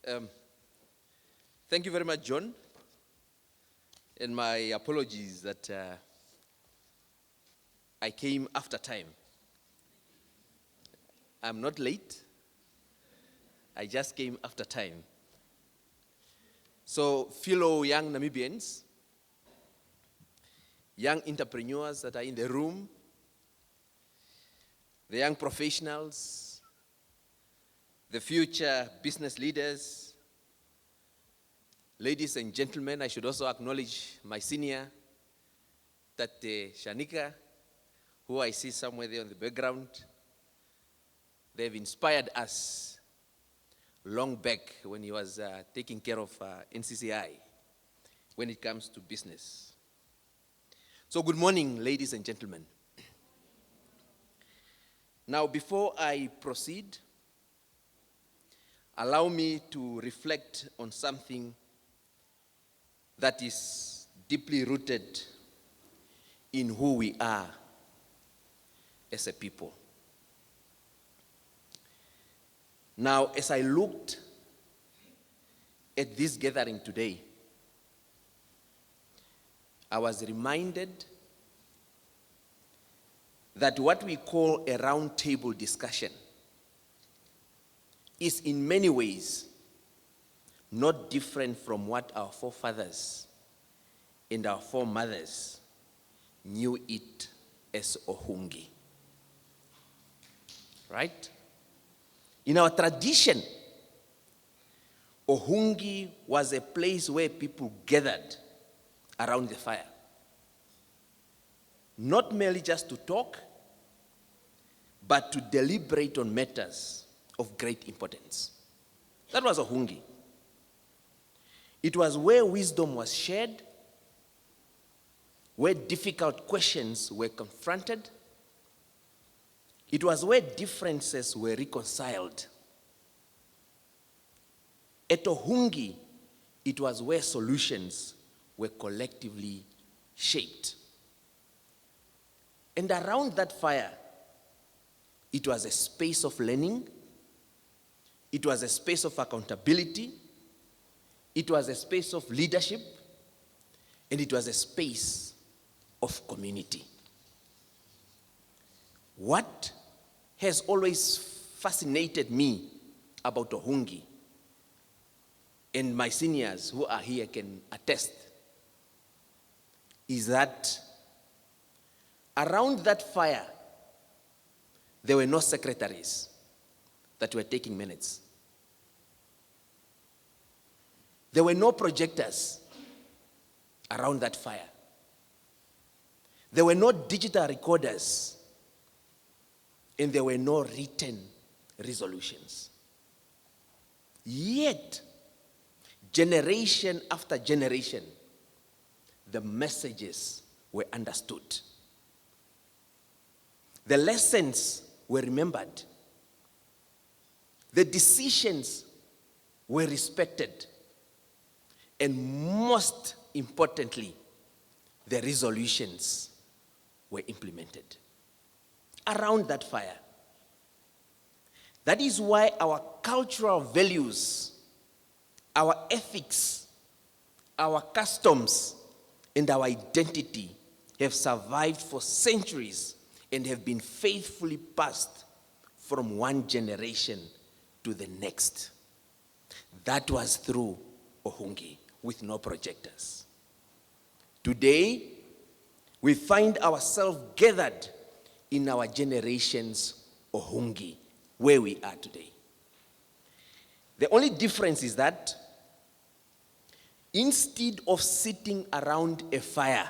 Um, Thank you very much, John. And my apologies that I came after time. I'm not late. I just came after time. So, fellow young Namibians, young entrepreneurs that are in the room, the young professionals, the future business leaders, ladies and gentlemen, I should also acknowledge my senior, Tate Shanika, who I see somewhere there in the background. They've inspired us long back when he was taking care of NCCI when it comes to business. So good morning, ladies and gentlemen. Now, before I proceed, allow me to reflect on something that is deeply rooted in who we are as a people. Now, as I looked at this gathering today, I was reminded that what we call a roundtable discussion is in many ways not different from what our forefathers and our foremothers knew it as Ohungi. Right? In our tradition, Ohungi was a place where people gathered around the fire. Not merely just to talk, but to deliberate on matters of great importance. That was Ohungi. It was where wisdom was shared, where difficult questions were confronted. It was where differences were reconciled. At Ohungi, it was where solutions were collectively shaped. And around that fire, it was a space of learning. It was a space of accountability. It was a space of leadership, and it was a space of community. What has always fascinated me about Ohungi, and my seniors who are here can attest, is that around that fire, there were no secretaries that were taking minutes. There were no projectors around that fire. There were no digital recorders, and there were no written resolutions. Yet, generation after generation, the messages were understood. The lessons were remembered. The decisions were respected. And most importantly, the resolutions were implemented around that fire. That is why our cultural values, our ethics, our customs, and our identity have survived for centuries and have been faithfully passed from one generation to the next. That was through Ohungi, with no projectors. Today, we find ourselves gathered in our generation's Ohungi, where we are today. The only difference is that instead of sitting around a fire,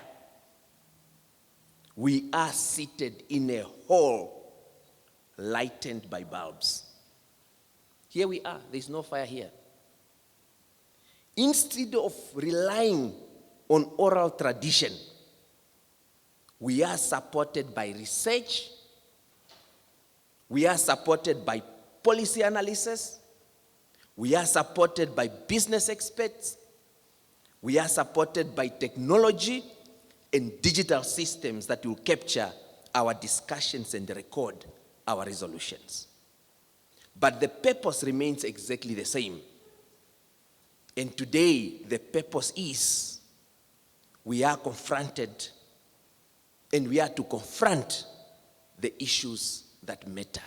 we are seated in a hall lightened by bulbs. Here we are, there's no fire here. Instead of relying on oral tradition, we are supported by research, we are supported by policy analysis, we are supported by business experts, we are supported by technology and digital systems that will capture our discussions and record our resolutions. But the purpose remains exactly the same. And today, the purpose is we are confronted and we are to confront the issues that matter.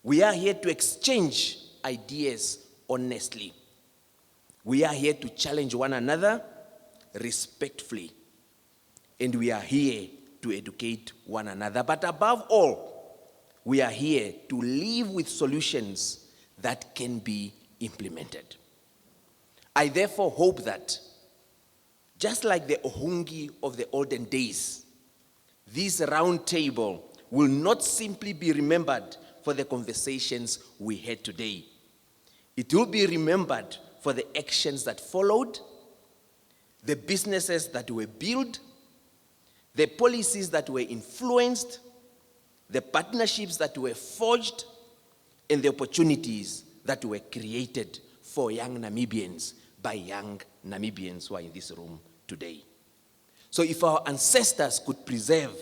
We are here to exchange ideas honestly. We are here to challenge one another respectfully. And we are here to educate one another. But above all, we are here to live with solutions that can be implemented. I therefore hope that, just like the Ohungi of the olden days, this round table will not simply be remembered for the conversations we had today. It will be remembered for the actions that followed, the businesses that were built, the policies that were influenced, the partnerships that were forged, and the opportunities that were created for young Namibians by young Namibians who are in this room today. So if our ancestors could preserve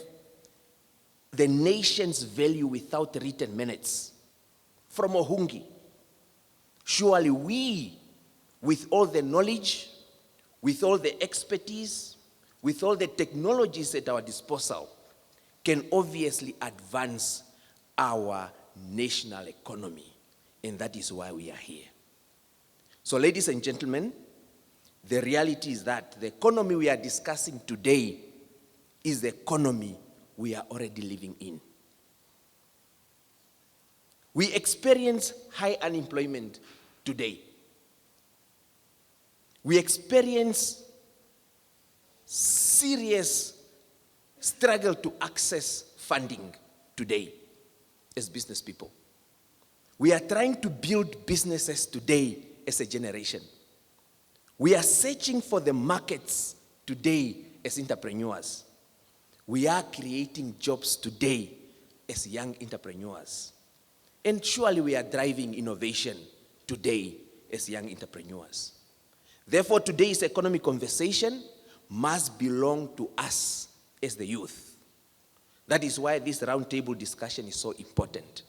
the nation's value without written minutes from Ohungi, surely we, with all the knowledge, with all the expertise, with all the technologies at our disposal, can obviously advance our national economy. And that is why we are here. So, ladies and gentlemen, the reality is that the economy we are discussing today is the economy we are already living in. We experience high unemployment today. We experience serious struggle to access funding today as business people. We are trying to build businesses today as a generation. We are searching for the markets today as entrepreneurs. We are creating jobs today as young entrepreneurs. And surely we are driving innovation today as young entrepreneurs. Therefore, today's economic conversation must belong to us as the youth. That is why this roundtable discussion is so important.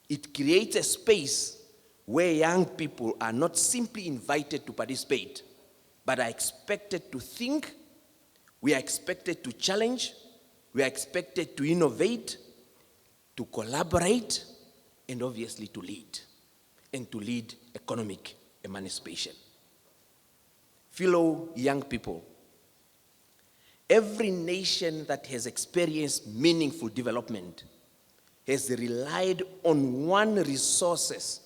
It creates a space where young people are not simply invited to participate, but are expected to think, we are expected to challenge, we are expected to innovate, to collaborate, and obviously to lead economic emancipation. Fellow young people, every nation that has experienced meaningful development has relied on one resource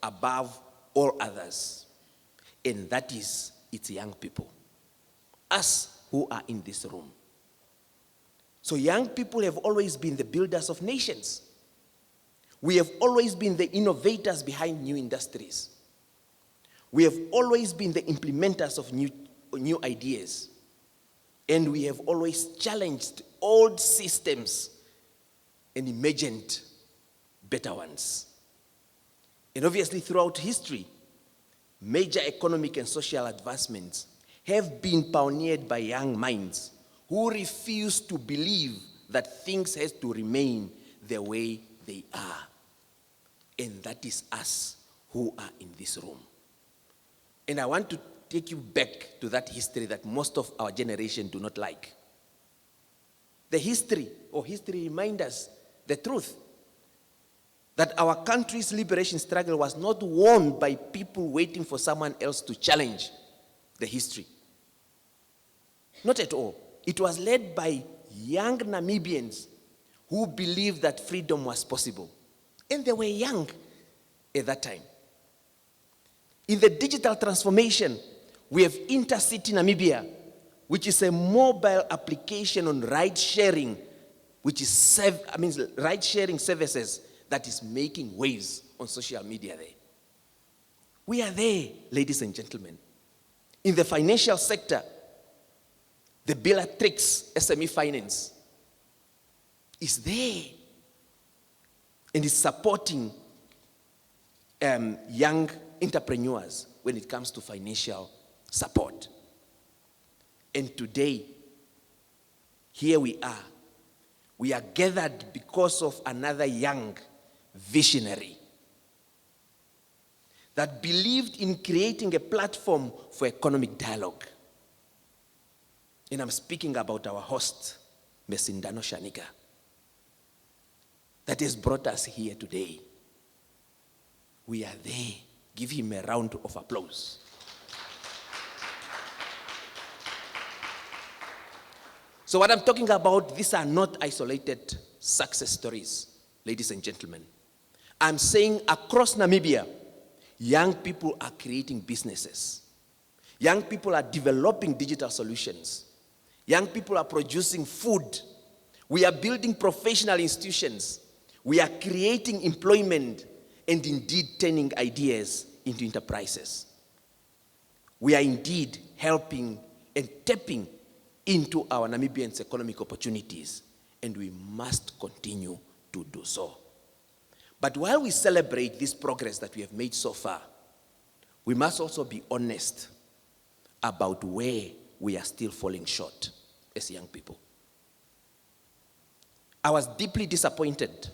above all others, and that is its young people, us who are in this room. So young people have always been the builders of nations. We have always been the innovators behind new industries. We have always been the implementers of new ideas. And we have always challenged old systems and imagined better ones. And obviously throughout history, major economic and social advancements have been pioneered by young minds who refuse to believe that things have to remain the way they are. And that is us who are in this room. And I want to take you back to that history that most of our generation do not like. The history reminds us the truth that our country's liberation struggle was not won by people waiting for someone else to challenge the history. Not at all. It was led by young Namibians who believed that freedom was possible. And they were young at that time. In the digital transformation, we have Intercity Namibia, which is a mobile application on ride-sharing, ride-sharing services that is making waves on social media there. We are there, ladies and gentlemen. In the financial sector, the Bellatrix SME Finance is there and is supporting young entrepreneurs when it comes to financial support. And today, here we are. We are gathered because of another young visionary. that believed in creating a platform for economic dialogue. And I'm speaking about our host, Mesindano Shanika, that has brought us here today. We are there. Give him a round of applause. So what I'm talking about, these are not isolated success stories, ladies and gentlemen. I'm saying across Namibia, young people are creating businesses. Young people are developing digital solutions. Young people are producing food. We are building professional institutions. We are creating employment and indeed turning ideas into enterprises. We are indeed helping and tapping into our Namibians' economic opportunities, and we must continue to do so. But while we celebrate this progress that we have made so far, we must also be honest about where we are still falling short as young people. I was deeply disappointed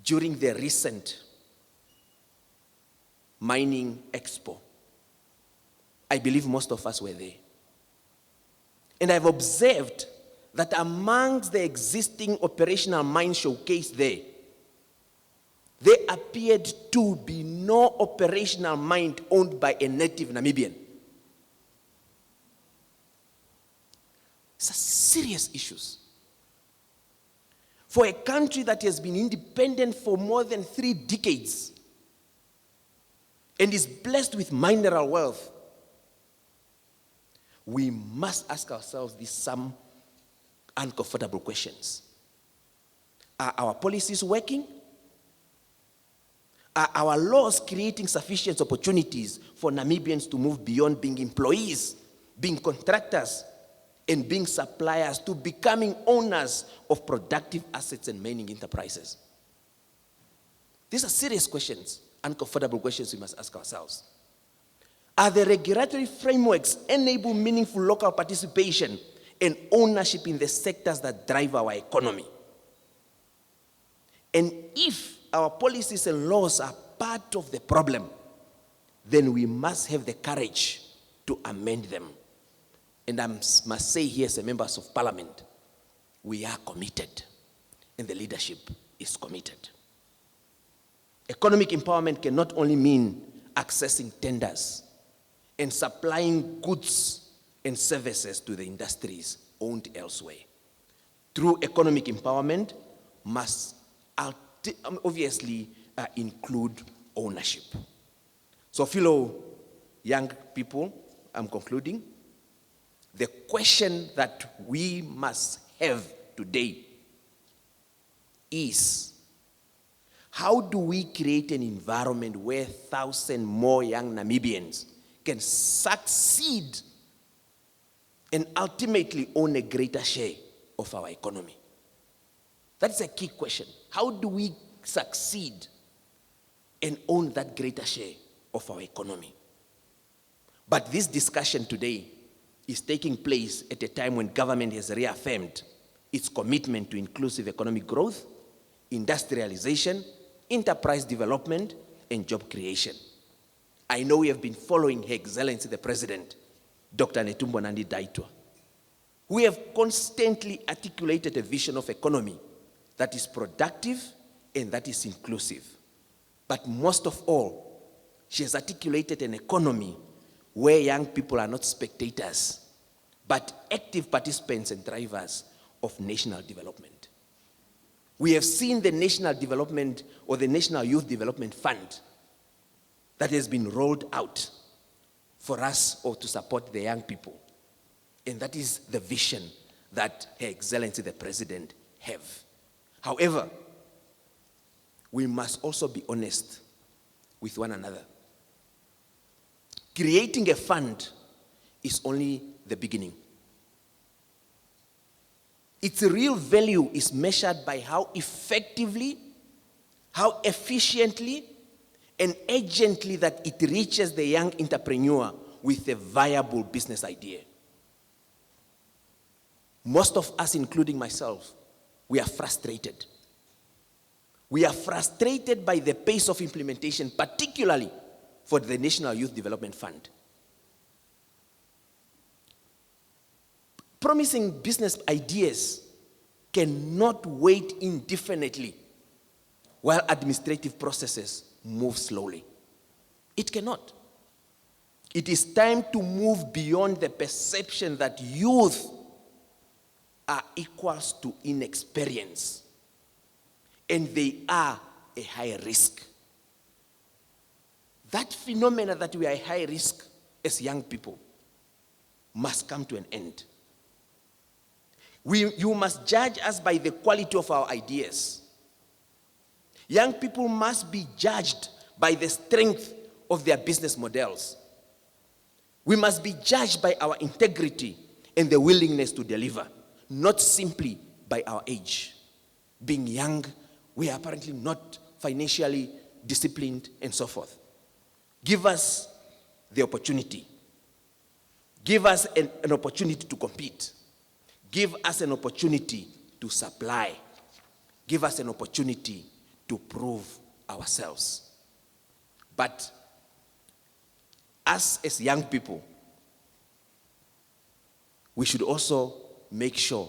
during the recent mining expo. I believe most of us were there. And I've observed that amongst the existing operational mines showcased there appeared to be no operational mine owned by a native Namibian. These are serious issues. For a country that has been independent for more than 3 decades and is blessed with mineral wealth, we must ask ourselves these some uncomfortable questions. Are our policies working? Are our laws creating sufficient opportunities for Namibians to move beyond being employees, being contractors, and being suppliers to becoming owners of productive assets and mining enterprises? These are serious questions, uncomfortable questions we must ask ourselves. Are the regulatory frameworks enable meaningful local participation and ownership in the sectors that drive our economy? And if our policies and laws are part of the problem, then we must have the courage to amend them. And I must say here as a members of parliament, we are committed, and the leadership is committed. Economic empowerment can not only mean accessing tenders and supplying goods and services to the industries owned elsewhere. True economic empowerment must obviously include ownership. So fellow young people, I'm concluding. The question that we must have today is, how do we create an environment where 1,000 more young Namibians can succeed and ultimately own a greater share of our economy? That's a key question. How do we succeed and own that greater share of our economy? But this discussion today is taking place at a time when government has reaffirmed its commitment to inclusive economic growth, industrialization, enterprise development, and job creation. I know we have been following Her Excellency the President, Dr. Netumbo Nandi-Ndaitwah. We have constantly articulated a vision of economy that is productive and that is inclusive. But most of all, she has articulated an economy where young people are not spectators, but active participants and drivers of national development. We have seen the National Development or the National Youth Development Fund that has been rolled out for us or to support the young people. And that is the vision that Her Excellency the President have. However, we must also be honest with one another. Creating a fund is only the beginning. Its real value is measured by how effectively, how efficiently, and urgently that it reaches the young entrepreneur with a viable business idea. Most of us, including myself, we are frustrated. We are frustrated by the pace of implementation, particularly for the National Youth Development Fund. Promising business ideas cannot wait indefinitely while administrative processes move slowly. It cannot. It is time to move beyond the perception that youth are equals to inexperience, and they are a high risk. That phenomena that we are a high risk as young people must come to an end. You must judge us by the quality of our ideas. Young people must be judged by the strength of their business models. We must be judged by our integrity and the willingness to deliver, not simply by our age. Being young, we are apparently not financially disciplined and so forth. Give us the opportunity. Give us an opportunity to compete. Give us an opportunity to supply. Give us an opportunity to prove ourselves. But us as young people, we should also make sure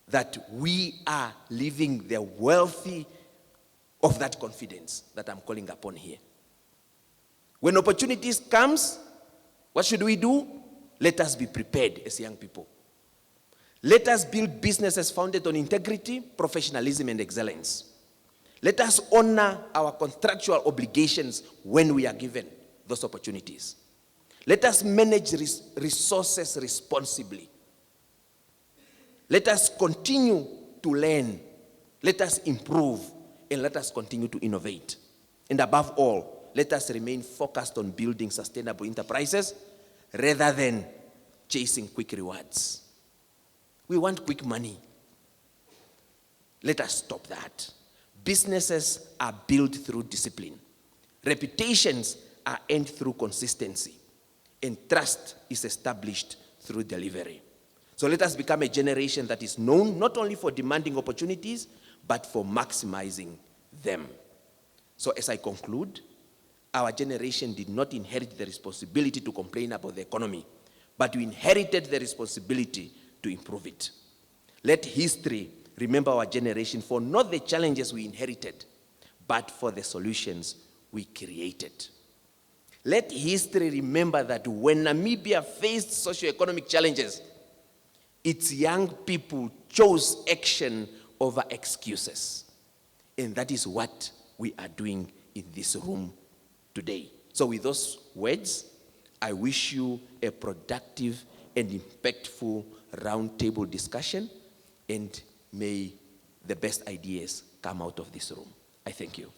that we are living the wealthy of that confidence that I'm calling upon here. When opportunities comes, what should we do? Let us be prepared as young people. Let us build businesses founded on integrity, professionalism, and excellence. Let us honor our contractual obligations when we are given those opportunities. Let us manage resources responsibly. Let us continue to learn. Let us improve, and let us continue to innovate. And above all, let us remain focused on building sustainable enterprises rather than chasing quick rewards. We want quick money. Let us stop that. Businesses are built through discipline. Reputations are earned through consistency. And trust is established through delivery. So let us become a generation that is known not only for demanding opportunities, but for maximizing them. So as I conclude, our generation did not inherit the responsibility to complain about the economy, but we inherited the responsibility to improve it. Let history remember our generation for not the challenges we inherited, but for the solutions we created. Let history remember that when Namibia faced socioeconomic challenges, its young people chose action over excuses. And that is what we are doing in this room today. So with those words, I wish you a productive and impactful roundtable discussion, and may the best ideas come out of this room. I thank you.